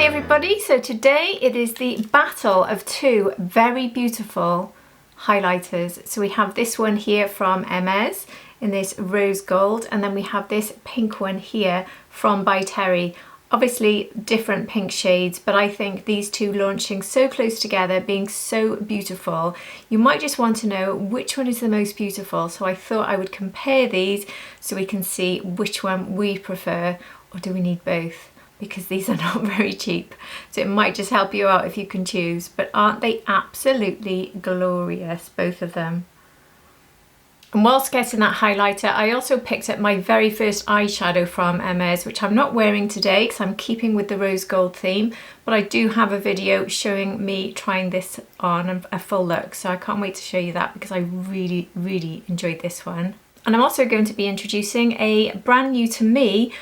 Hi everybody, so today it is the battle of two very beautiful highlighters. So we have this one here from Hermes in this rose gold, and then we have this pink one here from By Terry. Obviously different pink shades, but I think these two launching so close together, being so beautiful, you might just want to know which one is the most beautiful. So I thought I would compare these so we can see which one we prefer, or do we need both? Because these are not very cheap, so it might just help you out if you can choose. But aren't they absolutely glorious, both of them? And whilst getting that highlighter, I also picked up my very first eyeshadow from Hermes, which I'm not wearing today because I'm keeping with the rose gold theme, but I do have a video showing me trying this on a full look, so I can't wait to show you that because I really enjoyed this one. And I'm also going to be introducing a brand new to me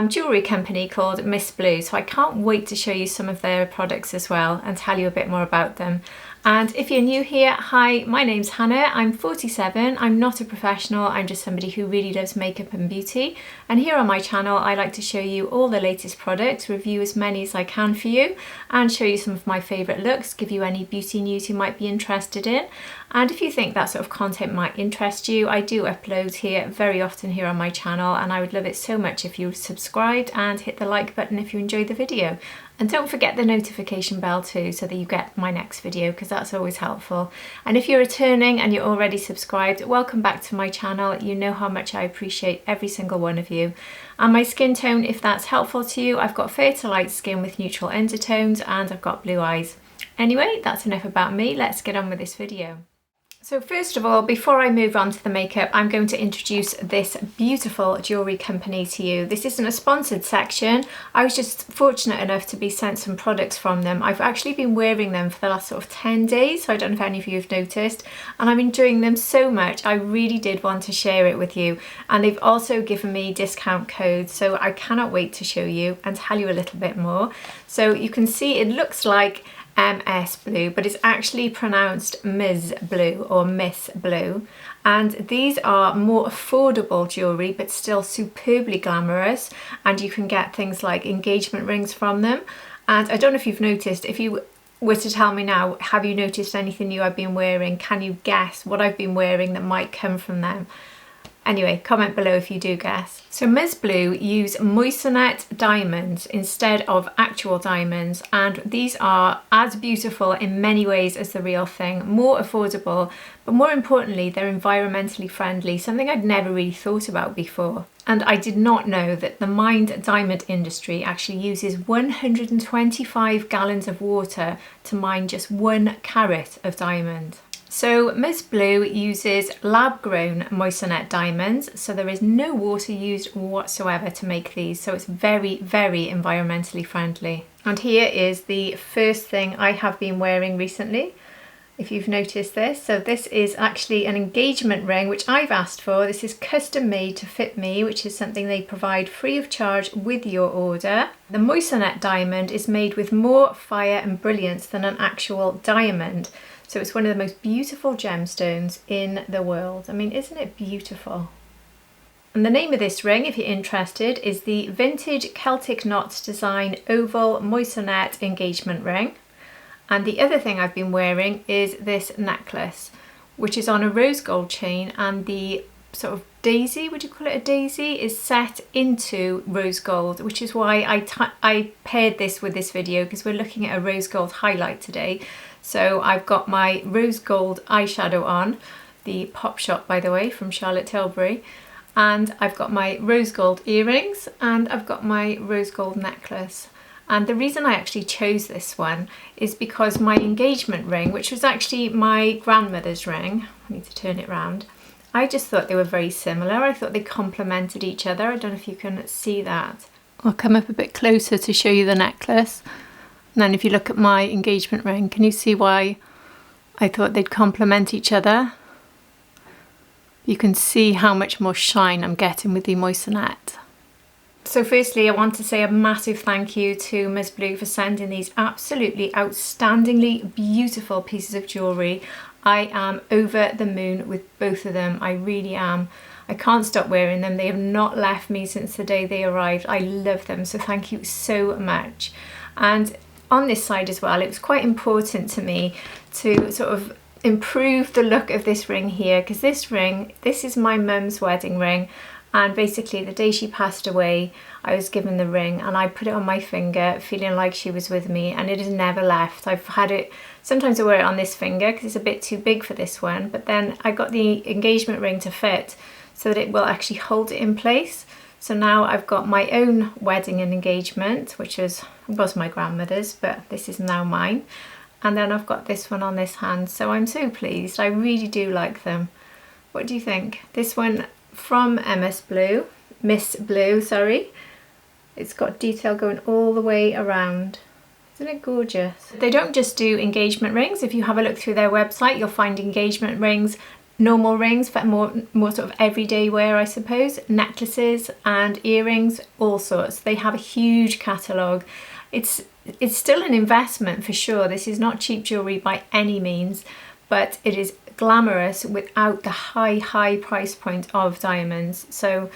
jewellery company called MSBLUE, so I can't wait to show you some of their products as well and tell you a bit more about them. And if you're new here, hi, my name's Hannah, I'm 47, I'm not a professional, I'm just somebody who really loves makeup and beauty. And here on my channel, I like to show you all the latest products, review as many as I can for you, and show you some of my favourite looks, give you any beauty news you might be interested in. And if you think that sort of content might interest you, I do upload here very often here on my channel, and I would love it so much if you subscribed and hit the like button if you enjoyed the video. And don't forget the notification bell too, so that you get my next video, because that's always helpful. And if you're returning and you're already subscribed, welcome back to my channel. You know how much I appreciate every single one of you. And my skin tone, if that's helpful to you, I've got fair to light skin with neutral undertones, and I've got blue eyes. Anyway, that's enough about me. Let's get on with this video. So first of all, before I move on to the makeup, I'm going to introduce this beautiful jewellery company to you. This isn't a sponsored section. I was just fortunate enough to be sent some products from them. I've actually been wearing them for the last sort of 10 days, so I don't know if any of you have noticed, and I'm enjoying them so much. I really did want to share it with you, and they've also given me discount codes, so I cannot wait to show you and tell you a little bit more. So you can see it looks like MSBLUE, but it's actually pronounced MSBLUE or MSBLUE, and these are more affordable jewellery but still superbly glamorous, and you can get things like engagement rings from them. And I don't know if you've noticed, if you were to tell me now, have you noticed anything new I've been wearing? Can you guess what I've been wearing that might come from them? Anyway, comment below if you do guess. So MSBLUE use moissanite diamonds instead of actual diamonds, and these are as beautiful in many ways as the real thing, more affordable, but more importantly, they're environmentally friendly, something I'd never really thought about before. And I did not know that the mined diamond industry actually uses 125 gallons of water to mine just 1 carat of diamond. So MSBLUE uses lab-grown moissanite diamonds, so there is no water used whatsoever to make these, so it's very environmentally friendly. And here is the first thing I have been wearing recently, if you've noticed this. So this is actually an engagement ring, which I've asked for. This is custom made to fit me, which is something they provide free of charge with your order. The moissanite diamond is made with more fire and brilliance than an actual diamond. So it's one of the most beautiful gemstones in the world. I mean, isn't it beautiful? And the name of this ring, if you're interested, is the Vintage Celtic Knots Design Oval Moissanite Engagement Ring. And the other thing I've been wearing is this necklace, which is on a rose gold chain, and the sort of daisy, would you call it a daisy, is set into rose gold, which is why I paired this with this video, because we're looking at a rose gold highlight today. So I've got my rose gold eyeshadow on, the Pop Shop, by the way, from Charlotte Tilbury, and I've got my rose gold earrings, and I've got my rose gold necklace. And the reason I actually chose this one is because my engagement ring, which was actually my grandmother's ring, I need to turn it around, I just thought they were very similar. I thought they complemented each other. I don't know if you can see that. I'll come up a bit closer to show you the necklace. And then if you look at my engagement ring, can you see why I thought they'd complement each other? You can see how much more shine I'm getting with the moissanite. So firstly, I want to say a massive thank you to MSBLUE for sending these absolutely outstandingly beautiful pieces of jewellery. I am over the moon with both of them. I really am. I can't stop wearing them. They have not left me since the day they arrived. I love them, so thank you so much. And on this side as well, it was quite important to me to sort of improve the look of this ring here, because this ring, this is my mum's wedding ring, and basically the day she passed away I was given the ring and I put it on my finger feeling like she was with me, and it has never left. I've had it, sometimes I wear it on this finger because it's a bit too big for this one, but then I got the engagement ring to fit so that it will actually hold it in place. So now I've got my own wedding and engagement, which was my grandmother's, but this is now mine. And then I've got this one on this hand, so I'm so pleased. I really do like them. What do you think? This one from MSBLUE, Miss Blue, sorry. It's got detail going all the way around. Isn't it gorgeous? They don't just do engagement rings. If you have a look through their website, you'll find engagement rings, normal rings for more sort of everyday wear, I suppose, necklaces and earrings, all sorts. They have a huge catalogue. It's still an investment for sure. This is not cheap jewellery by any means, but it is glamorous without the high price point of diamonds. So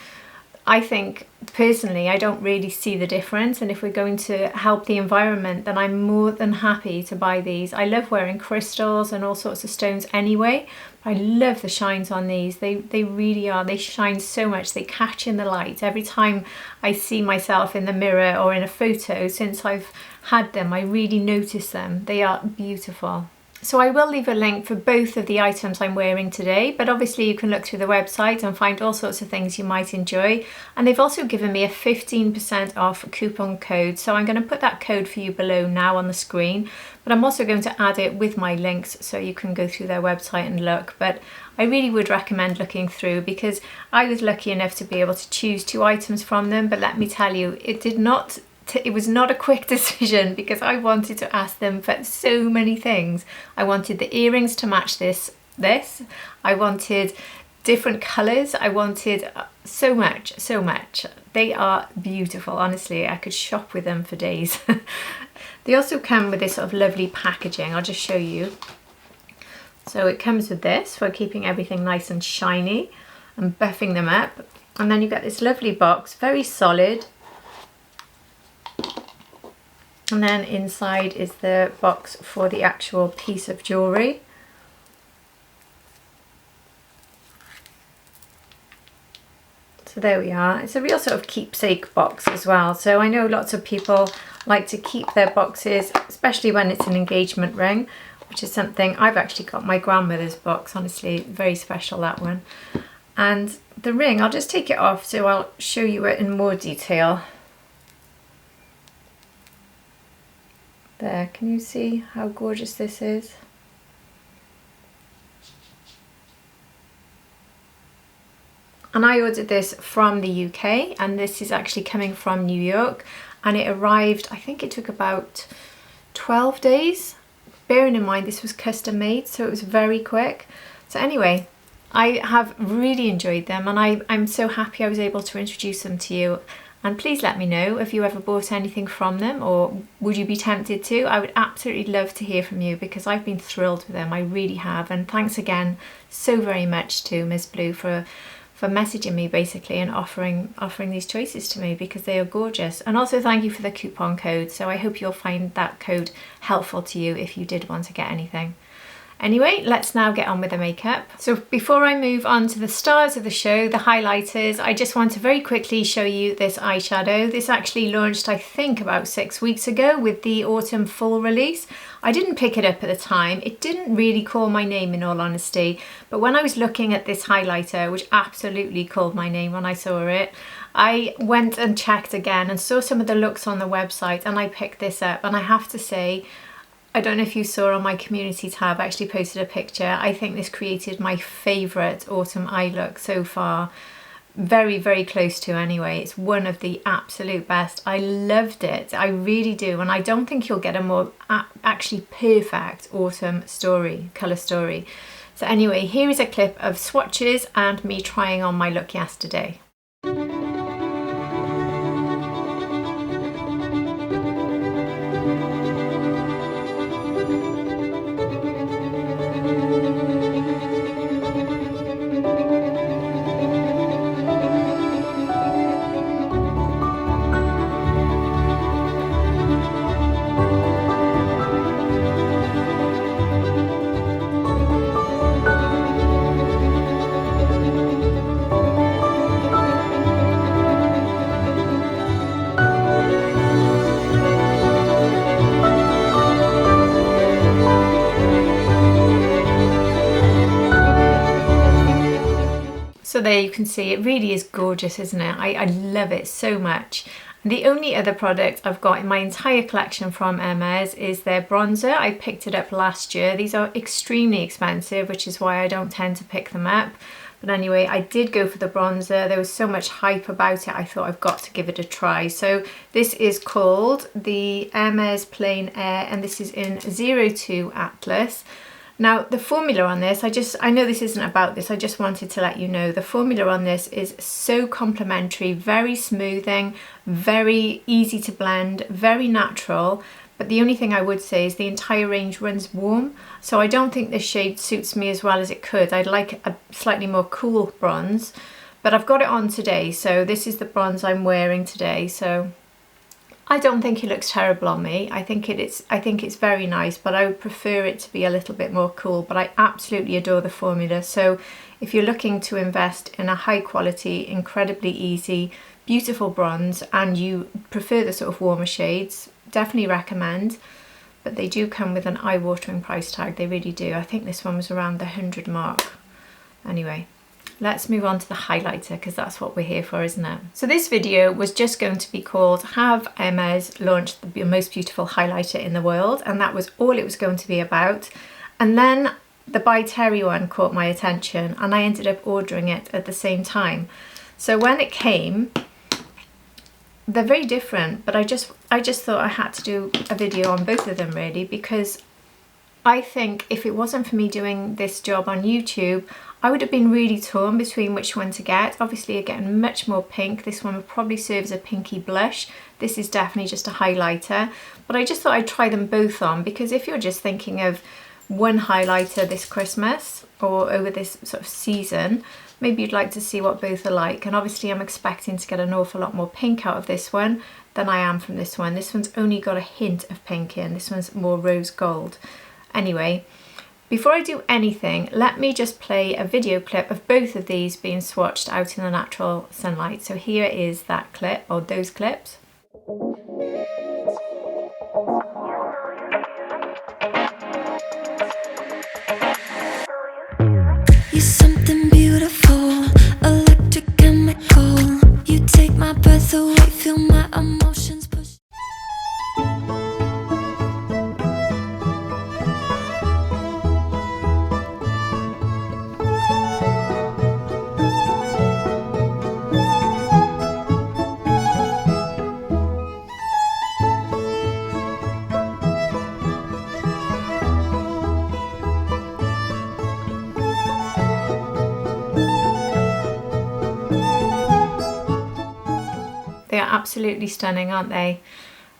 I think personally I don't really see the difference, and if we're going to help the environment, then I'm more than happy to buy these. I love wearing crystals and all sorts of stones anyway. I love the shines on these. They really are. They shine so much. They catch in the light. Every time I see myself in the mirror or in a photo since I've had them, I really notice them. They are beautiful. So I will leave a link for both of the items I'm wearing today, but obviously you can look through the website and find all sorts of things you might enjoy. And they've also given me a 15% off coupon code. So I'm going to put that code for you below now on the screen, but I'm also going to add it with my links so you can go through their website and look. But I really would recommend looking through, because I was lucky enough to be able to choose 2 items from them. But let me tell you, it was not a quick decision, because I wanted to ask them for so many things. I wanted the earrings to match this. I wanted different colours. I wanted so much. They are beautiful. Honestly, I could shop with them for days. They also come with this sort of lovely packaging. I'll just show you. So it comes with this for keeping everything nice and shiny and buffing them up. And then you get this lovely box, very solid. And then inside is the box for the actual piece of jewellery. So there we are. It's a real sort of keepsake box as well. So I know lots of people like to keep their boxes, especially when it's an engagement ring, which is something I've actually got my grandmother's box. Honestly, very special, that one. And the ring, I'll just take it off so I'll show you it in more detail. There, can you see how gorgeous this is? And I ordered this from the UK, and this is actually coming from New York, and it arrived, I think it took about 12 days. Bearing in mind this was custom made, so it was very quick. So anyway, I have really enjoyed them, and I'm so happy I was able to introduce them to you. And please let me know if you ever bought anything from them, or would you be tempted to? I would absolutely love to hear from you, because I've been thrilled with them. I really have. And thanks again so very much to Miss Blue for messaging me basically and offering these choices to me, because they are gorgeous. And also thank you for the coupon code. So I hope you'll find that code helpful to you if you did want to get anything. Anyway, let's now get on with the makeup. So before I move on to the stars of the show, the highlighters, I just want to very quickly show you this eyeshadow. This actually launched, I think, about 6 weeks ago with the autumn full release. I didn't pick it up at the time. It didn't really call my name, in all honesty. But when I was looking at this highlighter, which absolutely called my name when I saw it, I went and checked again and saw some of the looks on the website, and I picked this up. And I have to say, I don't know if you saw on my community tab, I actually posted a picture. I think this created my favourite autumn eye look so far. Very, very close to anyway. It's one of the absolute best. I loved it. I really do. And I don't think you'll get a more actually perfect autumn story, colour story. So anyway, here is a clip of swatches and me trying on my look yesterday. So there you can see it really is gorgeous, isn't it? I love it so much. The only other product I've got in my entire collection from Hermes is their bronzer. I picked it up last year. These are extremely expensive, which is why I don't tend to pick them up. But anyway, I did go for the bronzer. There was so much hype about it, I thought I've got to give it a try. So this is called the Hermès Plein Air, and this is in 02 Atlas. Now the formula on this, I know this isn't about this, I just wanted to let you know, the formula on this is so complimentary, very smoothing, very easy to blend, very natural. But the only thing I would say is the entire range runs warm, so I don't think this shade suits me as well as it could. I'd like a slightly more cool bronze, but I've got it on today, so this is the bronze I'm wearing today. So I don't think it looks terrible on me. I think it's very nice, but I would prefer it to be a little bit more cool. But I absolutely adore the formula. So if you're looking to invest in a high quality, incredibly easy, beautiful bronze, and you prefer the sort of warmer shades, definitely recommend. But they do come with an eye-watering price tag, they really do. I think this one was around the 100 mark. Anyway, let's move on to the highlighter, because that's what we're here for, isn't it? So this video was just going to be called Have Hermes Launched the Most Beautiful Highlighter in the World, and that was all it was going to be about. And then the By Terry one caught my attention, and I ended up ordering it at the same time. So when it came, they're very different, but I just thought I had to do a video on both of them really, because I think if it wasn't for me doing this job on YouTube, I would have been really torn between which one to get. Obviously you're getting much more pink. This one would probably serve as a pinky blush. This is definitely just a highlighter, but I just thought I'd try them both on, because if you're just thinking of one highlighter this Christmas or over this sort of season, maybe you'd like to see what both are like. And obviously I'm expecting to get an awful lot more pink out of this one than I am from this one. This one's only got a hint of pink in, this one's more rose gold. Anyway, before I do anything, let me just play a video clip of both of these being swatched out in the natural sunlight. So here is that clip, or those clips. You're something beautiful, electric chemical. You take my breath away, feel my emotions push. They are absolutely stunning, aren't they?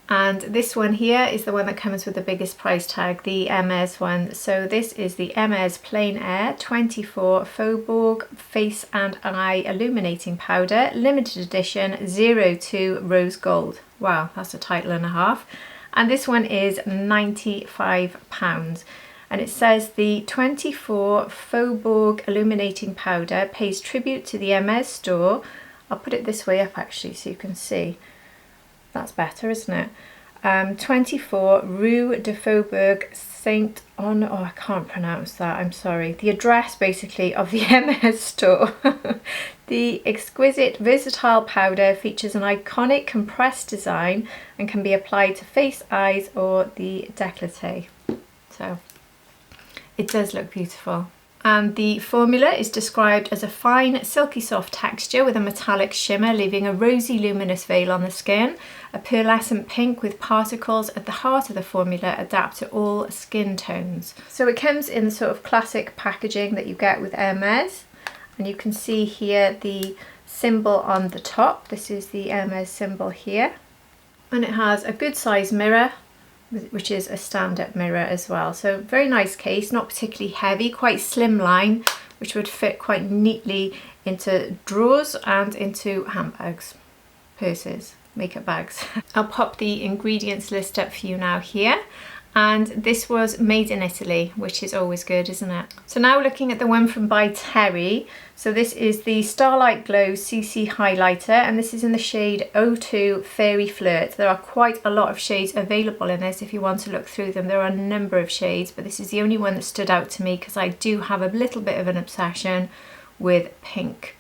And this one here is the one that comes with the biggest price tag, the Hermes one. So this is the Hermès Plein Air 24 Faubourg Face and Eye Illuminating Powder, limited edition 02 Rose Gold. Wow, that's a title and a half. And this one is £95. And it says the 24 Faubourg Illuminating Powder pays tribute to the Hermes store. I'll put it this way up actually so you can see. That's better, isn't it? 24 Rue de Faubourg Saint on, oh I can't pronounce that, I'm sorry. The address basically of the Hermes store. The exquisite versatile powder features an iconic compressed design and can be applied to face, eyes or the décolleté. So it does look beautiful. And the formula is described as a fine, silky soft texture with a metallic shimmer, leaving a rosy, luminous veil on the skin. A pearlescent pink with particles at the heart of the formula adapt to all skin tones. So it comes in the sort of classic packaging that you get with Hermes. And you can see here the symbol on the top. This is the Hermes symbol here. And it has a good size mirror, which is a stand-up mirror as well. So very nice case, not particularly heavy, quite slimline, which would fit quite neatly into drawers and into handbags, purses, makeup bags. I'll pop the ingredients list up for you now here. And this was made in Italy, which is always good, isn't it? So now looking at the one from By Terry. So this is the Starlight Glow CC Highlighter, and this is in the shade 02 Fairy Flirt. There are quite a lot of shades available in this if you want to look through them. There are a number of shades, but this is the only one that stood out to me because I do have a little bit of an obsession with pink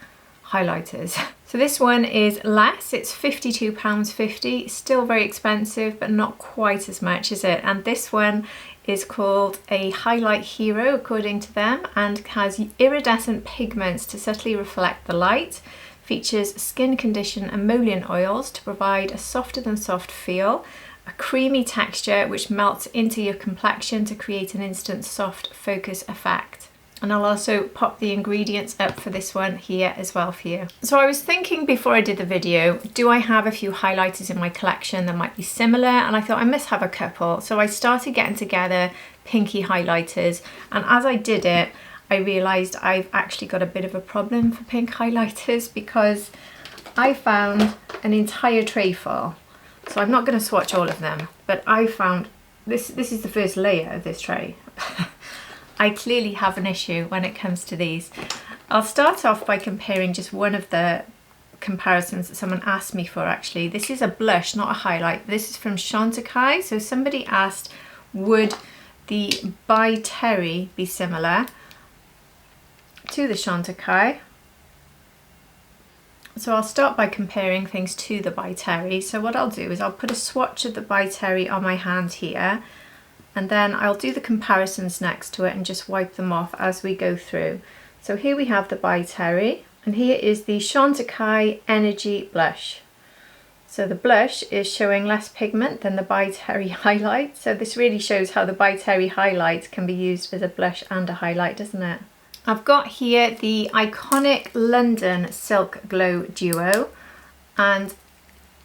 highlighters. So this one is less, it's £52.50, still very expensive, but not quite as much, is it? And this one is called a highlight hero according to them, and has iridescent pigments to subtly reflect the light, features skin condition emollient oils to provide a softer than soft feel, a creamy texture which melts into your complexion to create an instant soft focus effect. And I'll also pop the ingredients up for this one here as well for you. So I was thinking before I did the video, do I have a few highlighters in my collection that might be similar? And I thought I must have a couple. So I started getting together pinky highlighters. And as I did it, I realized I've actually got a bit of a problem for pink highlighters because I found an entire tray full. So I'm not going to swatch all of them, but I found this is the first layer of this tray. I clearly have an issue when it comes to these. I'll start off by comparing just one of the comparisons that someone asked me for actually. This is a blush, not a highlight. This is from Chantecaille. So somebody asked, would the By Terry be similar to the Chantecaille? So I'll start by comparing things to the By Terry. So what I'll do is I'll put a swatch of the By Terry on my hand here, and then I'll do the comparisons next to it and just wipe them off as we go through. So here we have the By Terry, and here is the Chantecaille Energy Blush. So the blush is showing less pigment than the By Terry highlight. So this really shows how the By Terry highlight can be used as a blush and a highlight, doesn't it? I've got here the iconic London Silk Glow Duo, and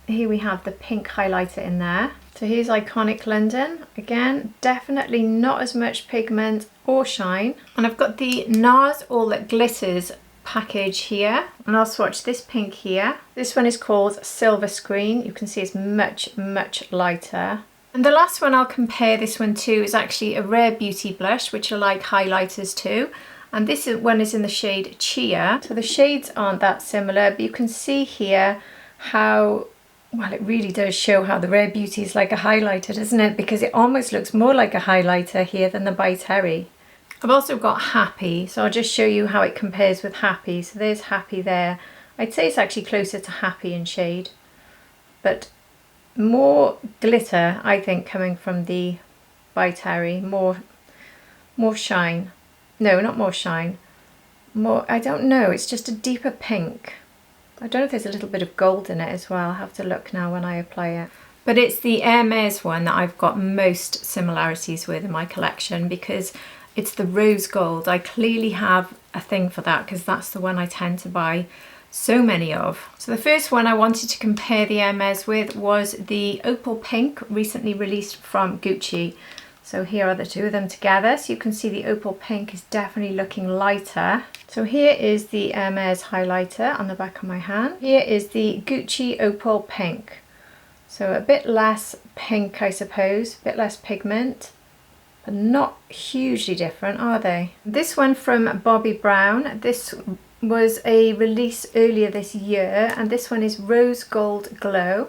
here we have the pink highlighter in there. So here's Iconic London. Again, definitely not as much pigment or shine. And I've got the NARS All That Glitters package here, and I'll swatch this pink here. This one is called Silver Screen. You can see it's much, much lighter. And the last one I'll compare this one to is actually a Rare Beauty blush, which are like highlighters too. And this one is in the shade Chia. So the shades aren't that similar, but you can see here how, well, it really does show how the Rare Beauty is like a highlighter, doesn't it? Because it almost looks more like a highlighter here than the By Terry. I've also got Happy, so I'll just show you how it compares with Happy. So there's Happy there. I'd say it's actually closer to Happy in shade, but more glitter, I think, coming from the By Terry. More shine. No, not more shine. More, I don't know, it's just a deeper pink. I don't know if there's a little bit of gold in it as well. I'll have to look now when I apply it. But it's the Hermes one that I've got most similarities with in my collection because it's the rose gold. I clearly have a thing for that because that's the one I tend to buy so many of. So the first one I wanted to compare the Hermes with was the Opal Pink, recently released from Gucci. So here are the two of them together. So you can see the Opal Pink is definitely looking lighter. So here is the Hermes highlighter on the back of my hand. Here is the Gucci Opal Pink. So a bit less pink, I suppose, a bit less pigment, but not hugely different, are they? This one from Bobbi Brown. This was a release earlier this year, and this one is Rose Gold Glow.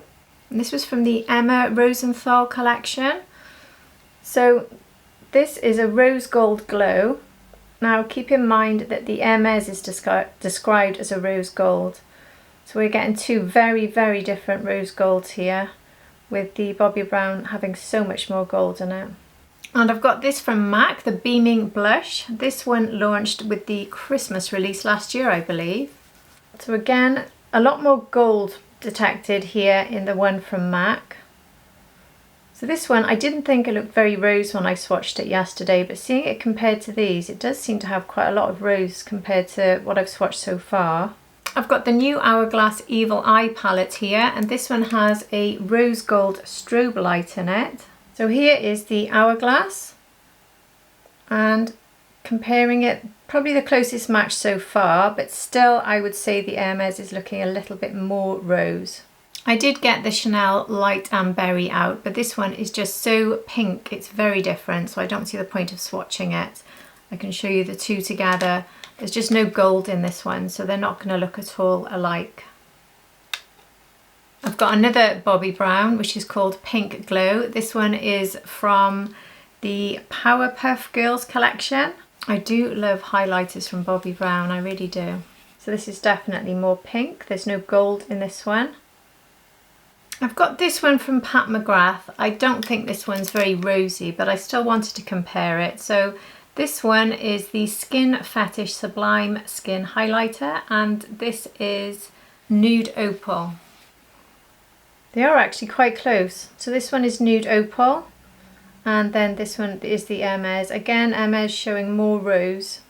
And this was from the Emma Rosenthal collection. So this is a rose gold glow. Now keep in mind that the Hermes is described as a rose gold. So we're getting two very, very different rose golds here, with the Bobbi Brown having so much more gold in it. And I've got this from MAC, the Beaming Blush. This one launched with the Christmas release last year, I believe. So again, a lot more gold detected here in the one from MAC. So this one, I didn't think it looked very rose when I swatched it yesterday, but seeing it compared to these, it does seem to have quite a lot of rose compared to what I've swatched so far. I've got the new Hourglass Evil Eye palette here, and this one has a rose gold strobe light in it. So here is the Hourglass, and comparing it, probably the closest match so far, but still I would say the Hermes is looking a little bit more rose. I did get the Chanel Light and Berry out, but this one is just so pink, it's very different, so I don't see the point of swatching it. I can show you the two together. There's just no gold in this one, so they're not going to look at all alike. I've got another Bobbi Brown, which is called Pink Glow. This one is from the Powerpuff Girls collection. I do love highlighters from Bobbi Brown, I really do. So this is definitely more pink. There's no gold in this one. I've got this one from Pat McGrath. I don't think this one's very rosy, but I still wanted to compare it. So this one is the Skin Fetish Sublime Skin Highlighter, and this is Nude Opal. They are actually quite close. So this one is Nude Opal, and then this one is the Hermes. Again, Hermes showing more rose.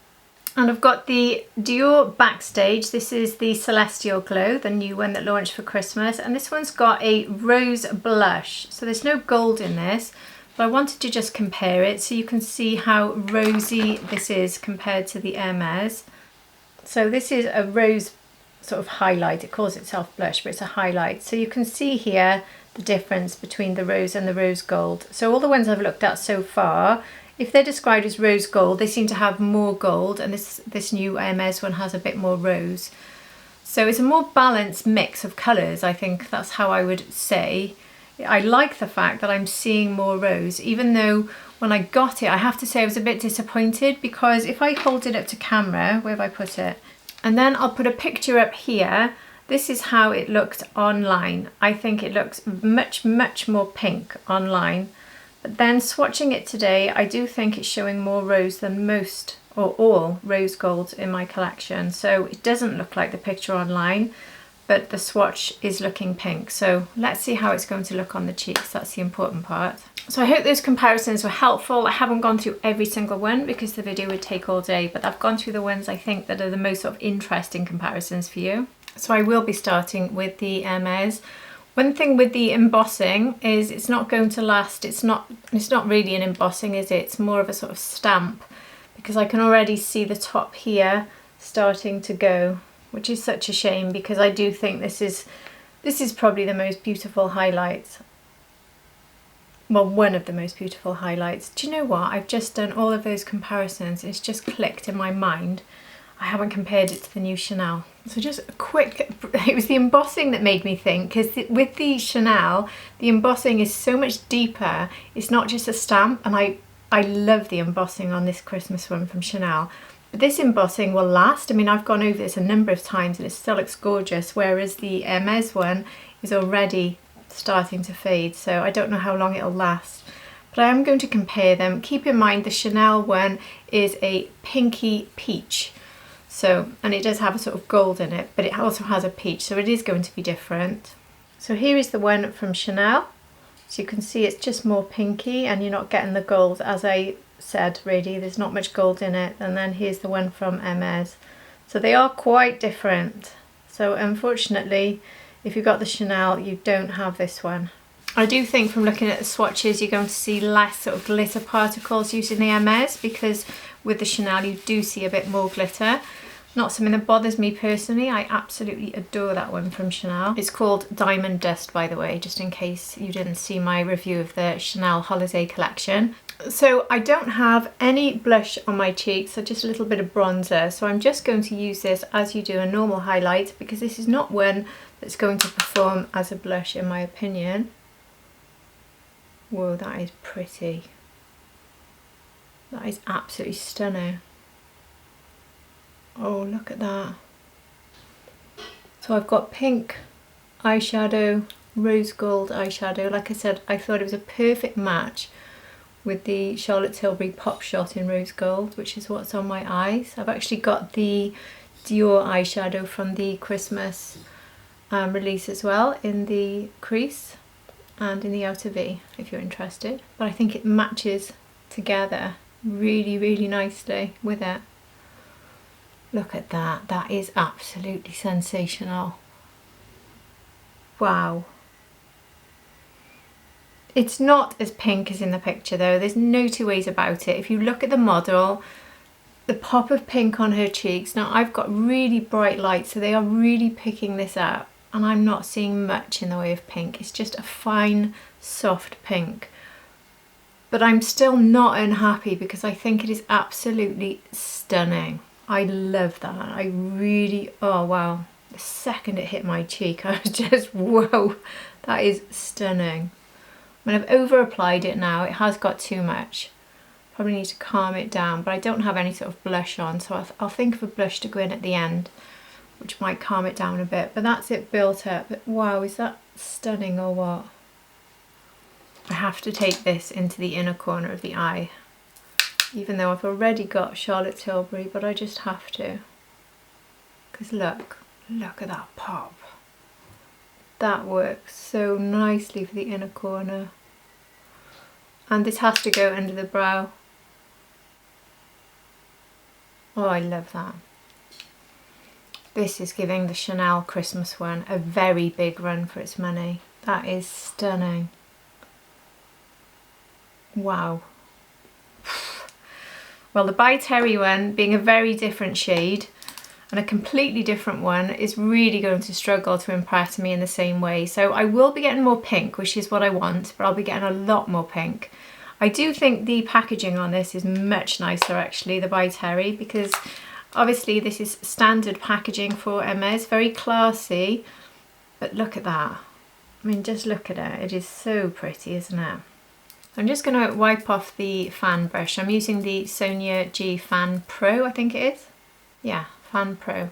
And I've got the Dior Backstage. This is the Celestial Glow, the new one that launched for Christmas. And this one's got a rose blush. So there's no gold in this, but I wanted to just compare it so you can see how rosy this is compared to the Hermes. So this is a rose sort of highlight. It calls itself blush, but it's a highlight. So you can see here the difference between the rose and the rose gold. So all the ones I've looked at so far, if they're described as rose gold, they seem to have more gold, and this new Hermes one has a bit more rose. So it's a more balanced mix of colours. I think that's how I would say. I like the fact that I'm seeing more rose, even though when I got it, I have to say I was a bit disappointed, because if I hold it up to camera, where have I put it? And then I'll put a picture up here. This is how it looked online. I think it looks much, much more pink online. But then swatching it today, I do think it's showing more rose than most or all rose golds in my collection. So it doesn't look like the picture online, but the swatch is looking pink. So let's see how it's going to look on the cheeks. That's the important part. So I hope those comparisons were helpful. I haven't gone through every single one because the video would take all day, but I've gone through the ones I think that are the most sort of interesting comparisons for you. So I will be starting with the Hermes. One thing with the embossing is it's not going to last. It's not really an embossing, is it? It's more of a sort of stamp, because I can already see the top here starting to go, which is such a shame, because I do think this is probably the most beautiful highlight. Well, one of the most beautiful highlights. Do you know what? I've just done all of those comparisons. It's just clicked in my mind. I haven't compared it to the new Chanel. So just a quick, it was the embossing that made me think, because with the Chanel, the embossing is so much deeper. It's not just a stamp, and I love the embossing on this Christmas one from Chanel. But this embossing will last. I mean, I've gone over this a number of times and it still looks gorgeous, whereas the Hermes one is already starting to fade. So I don't know how long it'll last. But I am going to compare them. Keep in mind the Chanel one is a pinky peach. So, and it does have a sort of gold in it, but it also has a peach, so it is going to be different. So here is the one from Chanel. So you can see it's just more pinky, and you're not getting the gold, as I said, really. There's not much gold in it. And then here's the one from Hermes. So they are quite different. So unfortunately, if you've got the Chanel, you don't have this one. I do think from looking at the swatches, you're going to see less sort of glitter particles used in the Hermes, because with the Chanel, you do see a bit more glitter. Not something that bothers me personally. I absolutely adore that one from Chanel. It's called Diamond Dust, by the way, just in case you didn't see my review of the Chanel Holiday collection. So I don't have any blush on my cheeks, so just a little bit of bronzer. So I'm just going to use this as you do a normal highlight, because this is not one that's going to perform as a blush in my opinion. Whoa, that is pretty. That is absolutely stunning. Oh, look at that. So I've got pink eyeshadow, rose gold eyeshadow. Like I said, I thought it was a perfect match with the Charlotte Tilbury Pop Shot in rose gold, which is what's on my eyes. I've actually got the Dior eyeshadow from the Christmas release as well, in the crease and in the outer V, if you're interested. But I think it matches together really, really nicely with it. Look at that. That is absolutely sensational. Wow. It's not as pink as in the picture though. There's no two ways about it. If you look at the model, the pop of pink on her cheeks. Now I've got really bright lights, so they are really picking this up, and I'm not seeing much in the way of pink. It's just a fine, soft pink. But I'm still not unhappy, because I think it is absolutely stunning. I love that. I really, oh wow. The second it hit my cheek, I was just, whoa, that is stunning. I mean, I've over applied it now. It has got too much. Probably need to calm it down, but I don't have any sort of blush on, so I'll think of a blush to go in at the end. which might calm it down a bit, but that's it built up. But wow, is that stunning or what? I have to take this into the inner corner of the eye, even though I've already got Charlotte Tilbury, but I just have to. Because look at that pop. That works so nicely for the inner corner. And this has to go under the brow. Oh, I love that. This is giving the Chanel Christmas one a very big run for its money. That is stunning. Wow. Well, the By Terry one, being a very different shade and a completely different one, is really going to struggle to impress me in the same way. So I will be getting more pink, which is what I want, but I'll be getting a lot more pink. I do think the packaging on this is much nicer actually, the By Terry, because obviously this is standard packaging for Hermès, very classy, but look at that. I mean, just look at it. It is so pretty, isn't it? I'm just going to wipe off the fan brush. I'm using the Sonia G Fan Pro, I think it is. Yeah, Fan Pro.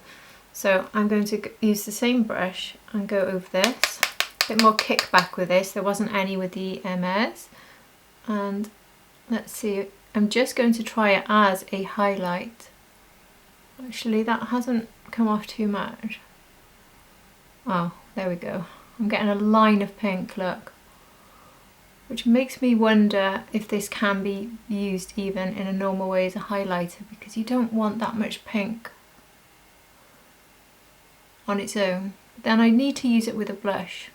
So I'm going to use the same brush and go over this. A bit more kickback with this. There wasn't any with the Hermès. And let's see, I'm just going to try it as a highlight. Actually, that hasn't come off too much. Oh, there we go. I'm getting a line of pink, look. Which makes me wonder if this can be used even in a normal way as a highlighter, because you don't want that much pink on its own. Then I need to use it with a blush.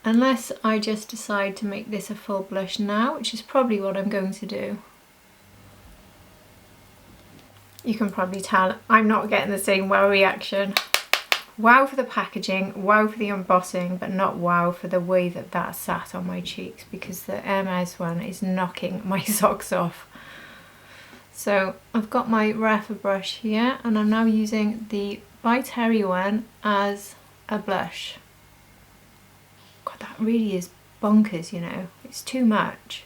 Unless I just decide to make this a full blush now, which is probably what I'm going to do. You can probably tell I'm not getting the same wow reaction. Wow for the packaging, wow for the embossing, but not wow for the way that that sat on my cheeks, because the Hermès one is knocking my socks off. So I've got my Rapha brush here, and I'm now using the By Terry one as a blush. God, that really is bonkers, you know. It's too much.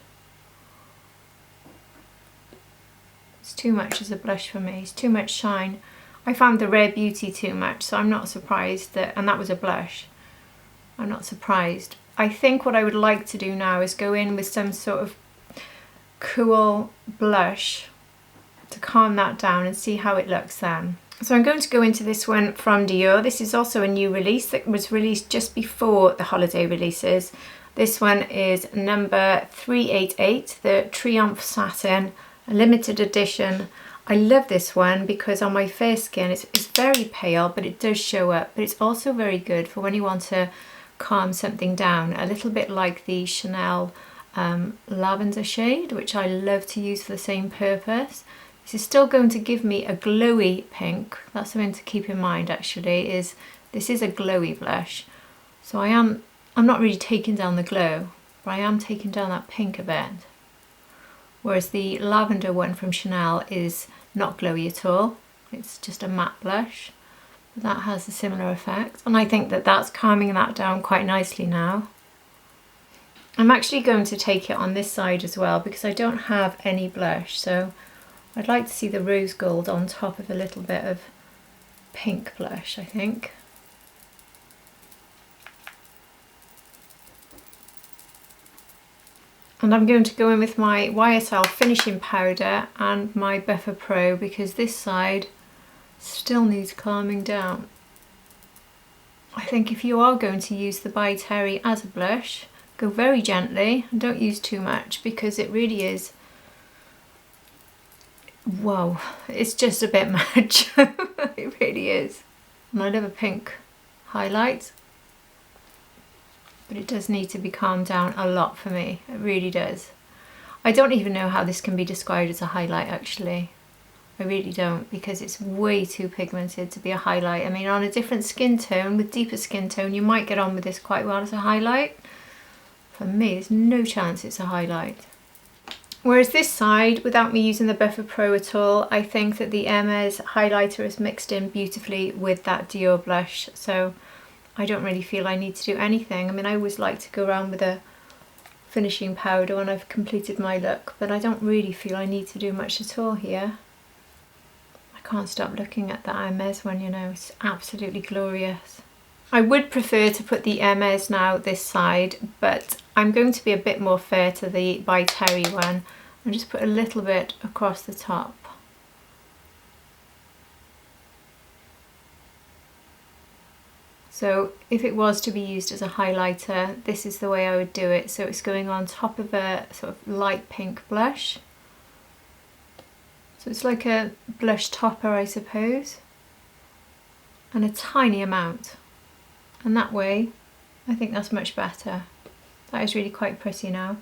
It's too much as a blush for me. It's too much shine. I found the Rare Beauty too much, so I'm not surprised that, and that was a blush. I'm not surprised. I think what I would like to do now is go in with some sort of cool blush to calm that down and see how it looks then. So I'm going to go into this one from Dior. This is also a new release that was released just before the holiday releases. This one is number 388, the Triomphe Satin, a limited edition. I love this one because on my fair skin it's very pale, but it does show up. But it's also very good for when you want to calm something down, a little bit like the Chanel lavender shade, which I love to use for the same purpose. This is still going to give me a glowy pink. That's something to keep in mind actually, is this is a glowy blush. So I'm not really taking down the glow, but I am taking down that pink a bit. Whereas the lavender one from Chanel is not glowy at all. It's just a matte blush. But that has a similar effect. And I think that that's calming that down quite nicely now. I'm actually going to take it on this side as well because I don't have any blush. So I'd like to see the rose gold on top of a little bit of pink blush, I think. And I'm going to go in with my YSL finishing powder and my Buffer Pro because this side still needs calming down. I think if you are going to use the By Terry as a blush, go very gently and don't use too much because it really is, whoa, it's just a bit much. It really is. And I love a pink highlight. But it does need to be calmed down a lot for me, it really does. I don't even know how this can be described as a highlight actually. I really don't, because it's way too pigmented to be a highlight. I mean, on a different skin tone, with deeper skin tone, you might get on with this quite well as a highlight. For me, there's no chance it's a highlight. Whereas this side, without me using the Buffer Pro at all, I think that the Hermès highlighter is mixed in beautifully with that Dior blush. So I don't really feel I need to do anything. I mean, I always like to go around with a finishing powder when I've completed my look, but I don't really feel I need to do much at all here. I can't stop looking at the Hermès one, you know, it's absolutely glorious. I would prefer to put the Hermès now this side, but I'm going to be a bit more fair to the by Terry one and just put a little bit across the top. So if it was to be used as a highlighter, this is the way I would do it. So it's going on top of a sort of light pink blush. So it's like a blush topper, I suppose, and a tiny amount. And that way, I think that's much better. That is really quite pretty now.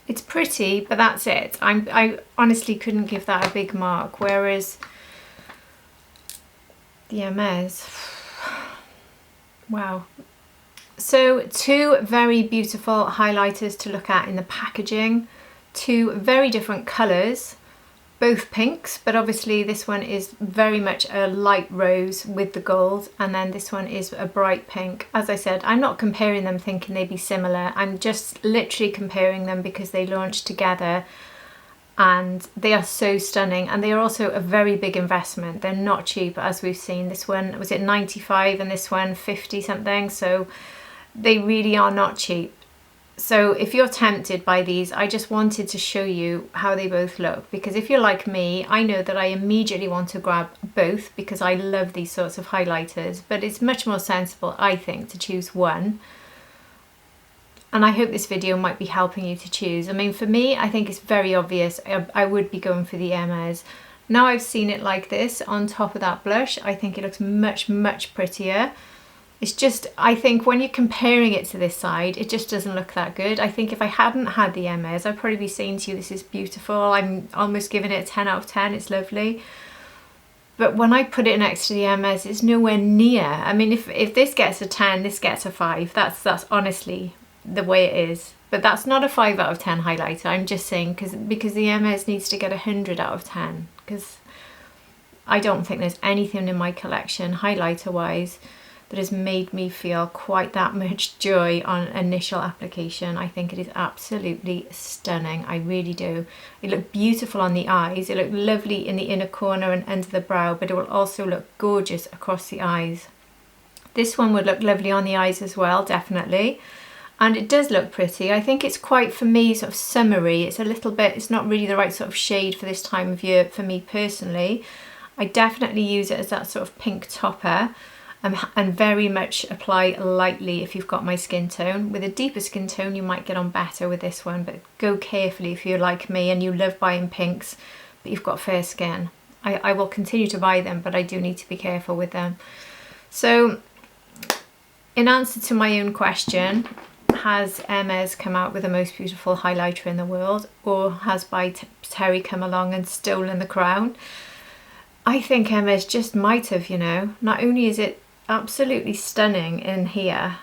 It's pretty, but that's it. I honestly couldn't give that a big mark, whereas the Hermès, wow. So two very beautiful highlighters to look at in the packaging, two very different colours, both pinks, but obviously this one is very much a light rose with the gold, and then this one is a bright pink. As I said, I'm not comparing them thinking they'd be similar, I'm just literally comparing them because they launched together and they are so stunning, and they are also a very big investment. They're not cheap, as we've seen. This one, was it 95 and this one 50 something, so they really are not cheap. So if you're tempted by these, I just wanted to show you how they both look, because if you're like me, I know that I immediately want to grab both because I love these sorts of highlighters, but it's much more sensible, I think, to choose one. And I hope this video might be helping you to choose. I mean, for me, I think it's very obvious. I would be going for the Hermès. Now I've seen it like this on top of that blush, I think it looks much, much prettier. It's just, I think when you're comparing it to this side, it just doesn't look that good. I think if I hadn't had the Hermès, I'd probably be saying to you, this is beautiful. I'm almost giving it a 10 out of 10, it's lovely. But when I put it next to the Hermès, it's nowhere near. I mean, if this gets a 10, this gets a 5. That's honestly the way it is. But that's not a 5 out of 10 highlighter. I'm just saying because the Hermès needs to get 100 out of 10. Because I don't think there's anything in my collection, highlighter wise, that has made me feel quite that much joy on initial application. I think it is absolutely stunning. I really do. It looked beautiful on the eyes. It looked lovely in the inner corner and under the brow, but it will also look gorgeous across the eyes. This one would look lovely on the eyes as well, definitely. And it does look pretty. I think it's quite, for me, sort of summery. It's a little bit, it's not really the right sort of shade for this time of year for me personally. I definitely use it as that sort of pink topper. And very much apply lightly if you've got my skin tone. With a deeper skin tone, you might get on better with this one, but go carefully if you're like me and you love buying pinks, but you've got fair skin. I will continue to buy them, but I do need to be careful with them. So, in answer to my own question, has Hermès come out with the most beautiful highlighter in the world, or has by Terry come along and stolen the crown? I think Hermès just might have, you know. Not only is it absolutely stunning in here,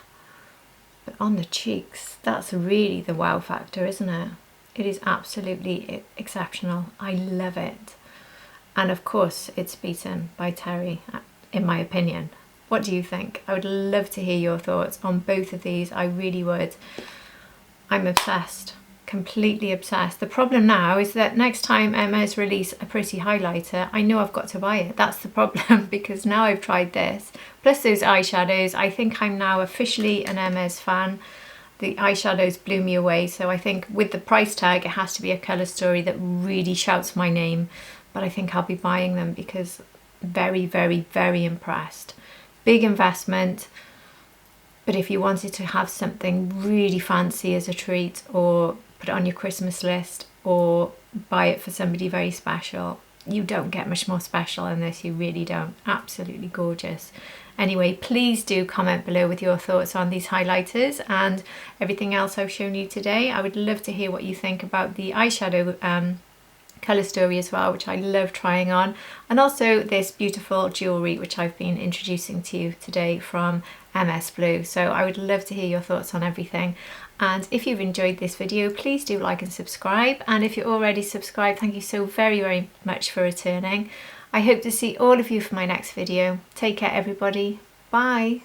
but on the cheeks, that's really the wow factor, isn't it? It is absolutely exceptional. I love it. And of course, it's beaten by Terry, in my opinion. What do you think? I would love to hear your thoughts on both of these. I really would. I'm obsessed. Completely obsessed. The problem now is that next time Hermès release a pretty highlighter, I know I've got to buy it. That's the problem, because now I've tried this, plus those eyeshadows, I think I'm now officially an Hermès fan. The eyeshadows blew me away, so I think with the price tag, it has to be a colour story that really shouts my name. But I think I'll be buying them because very, very, very impressed. Big investment. But if you wanted to have something really fancy as a treat, or put it on your Christmas list, or buy it for somebody very special, you don't get much more special than this. You really don't. Absolutely gorgeous. Anyway, please do comment below with your thoughts on these highlighters and everything else I've shown you today. I would love to hear what you think about the eyeshadow colour story as well, which I love trying on, and also this beautiful jewellery which I've been introducing to you today from MSBLUE. So I would love to hear your thoughts on everything. And if you've enjoyed this video, please do like and subscribe. And if you're already subscribed, thank you so very, very much for returning. I hope to see all of you for my next video. Take care, everybody. Bye.